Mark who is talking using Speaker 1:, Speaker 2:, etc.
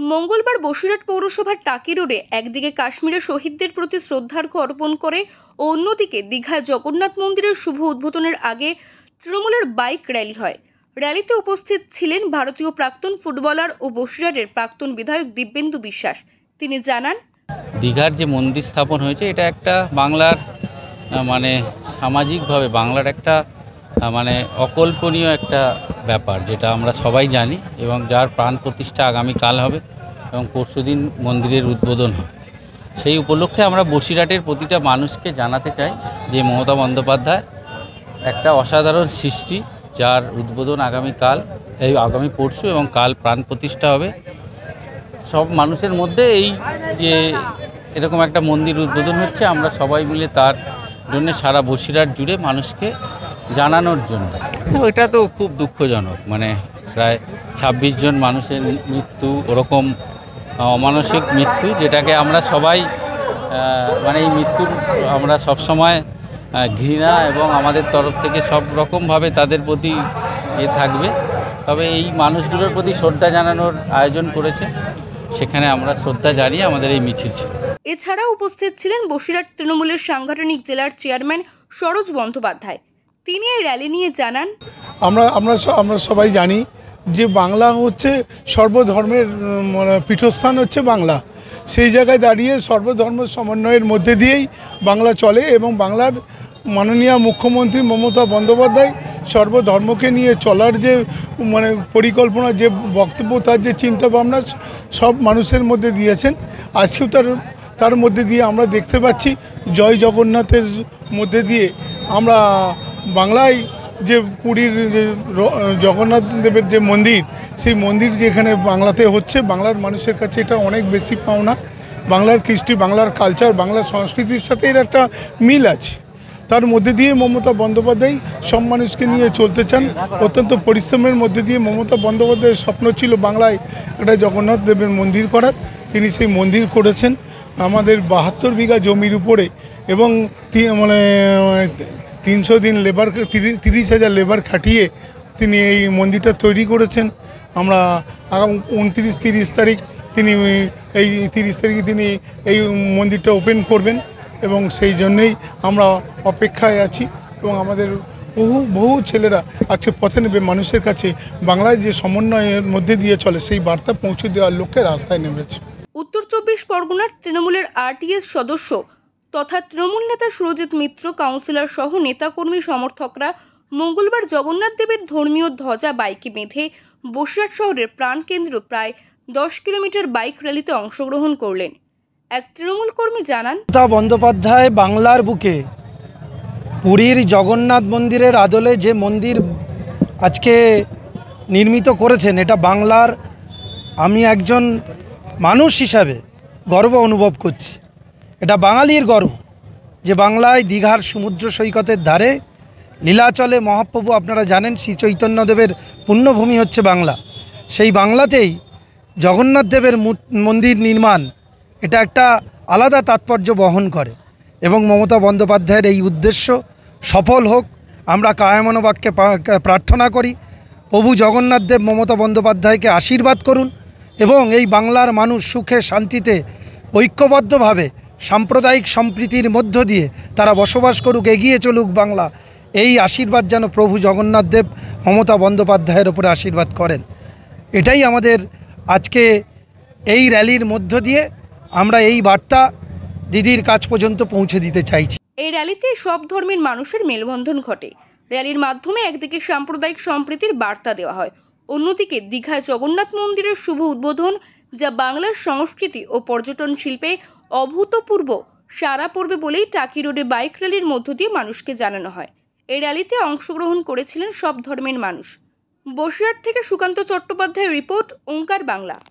Speaker 1: মঙ্গলবার বসিরহাট পৌরসভার টাকি রোডে একদিকে কাশ্মীরের শহীদদের প্রতি শ্রদ্ধার্ঘ্য অর্পণ করে ও অন্যদিকে দীঘায় জগন্নাথ মন্দিরের শুভ উদ্বোধনের আগে তৃণমূলের বাইক র্যালি হয়। র্যালিতে উপস্থিত ছিলেন ভারতীয় প্রাক্তন ফুটবলার ও বসিরহাটের প্রাক্তন বিধায়ক দিব্যেন্দু বিশ্বাস। তিনি জানান,
Speaker 2: দীঘার যে মন্দির স্থাপন হয়েছে এটা একটা বাংলার সামাজিকভাবে বাংলার একটা অকল্পনীয় একটা ব্যাপার, যেটা আমরা সবাই জানি এবং যার প্রাণ প্রতিষ্ঠা আগামীকাল হবে এবং পরশুদিন মন্দিরের উদ্বোধন হবে। সেই উপলক্ষে আমরা বসিরহাটের প্রতিটা মানুষকে জানাতে চাই যে মমতা বন্দ্যোপাধ্যায় একটা অসাধারণ সৃষ্টি, যার উদ্বোধন আগামী পরশু এবং কাল প্রাণ প্রতিষ্ঠা হবে। সব মানুষের মধ্যে এই যে এরকম একটা মন্দির উদ্বোধন হচ্ছে, আমরা সবাই মিলে তার জন্য সারা বসিরহাট জুড়ে মানুষকে জানানোর জন্য। এটা তো খুব দুঃখজনক, প্রায় ২৬ জন মানুষের মৃত্যু, ওরকম অমানসিক মৃত্যু, যেটাকে আমরা সবাই এই মৃত্যুর আমরা সবসময় ঘৃণা এবং আমাদের তরফ থেকে সব রকমভাবে তাদের প্রতি থাকবে। তবে এই মানুষগুলোর প্রতি শ্রদ্ধা জানানোর আয়োজন করেছে, সেখানে আমরা শ্রদ্ধা জানিয়ে আমাদের এই মিছিল ছিল।
Speaker 1: এছাড়া উপস্থিত ছিলেন বসিরহাট তৃণমূলের সাংগঠনিক জেলার চেয়ারম্যান সরোজ বন্দ্যোপাধ্যায়। তিনি এই র্যালি নিয়ে জানান,
Speaker 3: আমরা সবাই জানি যে বাংলা হচ্ছে সর্বধর্মের পীঠস্থান হচ্ছে বাংলা। সেই জায়গায় দাঁড়িয়ে সর্বধর্ম সমন্বয়ের মধ্যে দিয়েই বাংলা চলে এবং বাংলার মাননীয় মুখ্যমন্ত্রী মমতা বন্দ্যোপাধ্যায় সর্বধর্মকে নিয়ে চলার যে পরিকল্পনা, যে বক্তব্য, তার যে চিন্তাভাবনা সব মানুষের মধ্যে দিয়েছেন। আজকেও তার মধ্যে দিয়ে আমরা দেখতে পাচ্ছি জয় জগন্নাথের মধ্যে দিয়ে আমরা বাংলায় যে পুরীর যে জগন্নাথ দেবের যে মন্দির, সেই মন্দির যেখানে বাংলাতে হচ্ছে, বাংলার মানুষের কাছে এটা অনেক বেশি পাওনা। বাংলার কৃষ্টি, বাংলার কালচার, বাংলার সংস্কৃতির সাথে এর একটা মিল আছে। তার মধ্যে দিয়ে মমতা বন্দ্যোপাধ্যায় সব মানুষকে নিয়ে চলতে চান। অত্যন্ত পরিশ্রমের মধ্যে দিয়ে মমতা বন্দ্যোপাধ্যায়ের স্বপ্ন ছিল বাংলায় একটা জগন্নাথ দেবের মন্দির করার। তিনি সেই মন্দির করেছেন আমাদের ৭২ বিঘা জমির উপরে এবং ৩০০ দিন লেবার, ৩০,০০০ লেবার খাটিয়ে তিনি এই মন্দিরটা তৈরি করেছেন। আমরা আগামী ২৯-৩০ তারিখ তিনি তিনি এই মন্দিরটা ওপেন করবেন এবং সেই জন্যেই আমরা অপেক্ষায় আছি এবং আমাদের বহু ছেলেরা আজকে পথে নেবে মানুষের কাছে বাংলায় যে সমন্বয়ের মধ্যে দিয়ে চলে সেই বার্তা পৌঁছে দেওয়ার লক্ষ্যে রাস্তায় নেমেছে।
Speaker 1: উত্তর ২৪ পরগনার তৃণমূলের আরটিএস সদস্য তথা তৃণমূল নেতা সুরজিৎ মিত্র, কাউন্সিলর সহ নেতাকর্মী সমর্থকরা মঙ্গলবার জগন্নাথ দেবের ধর্মীয় ধ্বজা বাইকে বেঁধে বসিরহাট শহরের প্রাণকেন্দ্র প্রায় ১০ কিলোমিটার বাইক র্যালিতে অংশগ্রহণ করলেন। এক তৃণমূল কর্মী জানান,
Speaker 4: মমতা বন্দ্যোপাধ্যায় বাংলার বুকে পুরীর জগন্নাথ মন্দিরের আদলে যে মন্দির আজকে নির্মিত করেছেন, এটা বাংলার, আমি একজন মানুষ হিসাবে গর্ব অনুভব করছি। এটা বাঙালির গর্ব যে বাংলায় দীঘার সমুদ্র সৈকতের ধারে লীলাচলে মহাপ্রভু, আপনারা জানেন শ্রী চৈতন্যদেবের পুণ্যভূমি হচ্ছে বাংলা। সেই বাংলাতেই জগন্নাথ দেবের মন্দির নির্মাণ, এটা একটা আলাদা তাৎপর্য বহন করে এবং মমতা বন্দ্যোপাধ্যায়ের এই উদ্দেশ্য সফল হোক আমরা কায়মনোবাক্যে প্রার্থনা করি। প্রভু জগন্নাথ দেব মমতা বন্দ্যোপাধ্যায়কে আশীর্বাদ করুন এবং এই বাংলার মানুষ সুখে শান্তিতে ঐক্যবদ্ধভাবে সাম্প্রদায়িক সম্প্রীতির মধ্য দিয়ে তারা বসবাস করুক, এগিয়ে চলুক বাংলা। এই আশীর্বাদ যেন প্রভু জগন্নাথ দেব মমতা বন্দ্যোপাধ্যায়ের ওপরে আশীর্বাদ করেন। এটাই আমাদের আজকে এই র্যালির মধ্য দিয়ে আমরা এই বার্তা দিদির কাছ পর্যন্ত পৌঁছে দিতে চাইছি।
Speaker 1: এই র্যালিতে সব ধর্মের মানুষের মেলবন্ধন ঘটে। র্যালির মাধ্যমে একদিকে সাম্প্রদায়িক সম্প্রীতির বার্তা দেওয়া হয়, অন্যদিকে দীঘায় জগন্নাথ মন্দিরের শুভ উদ্বোধন, যা বাংলার সংস্কৃতি ও পর্যটন শিল্পে অভূতপূর্ব সাড়া পড়বে বলেই টাকি রোডে বাইক র্যালির মধ্য দিয়ে মানুষকে জানানো হয়। এই র্যালিতে অংশগ্রহণ করেছিলেন সব ধর্মের মানুষ। বসিরহাট থেকে সুকান্ত চট্টোপাধ্যায়ের রিপোর্ট, ওঙ্কার বাংলা।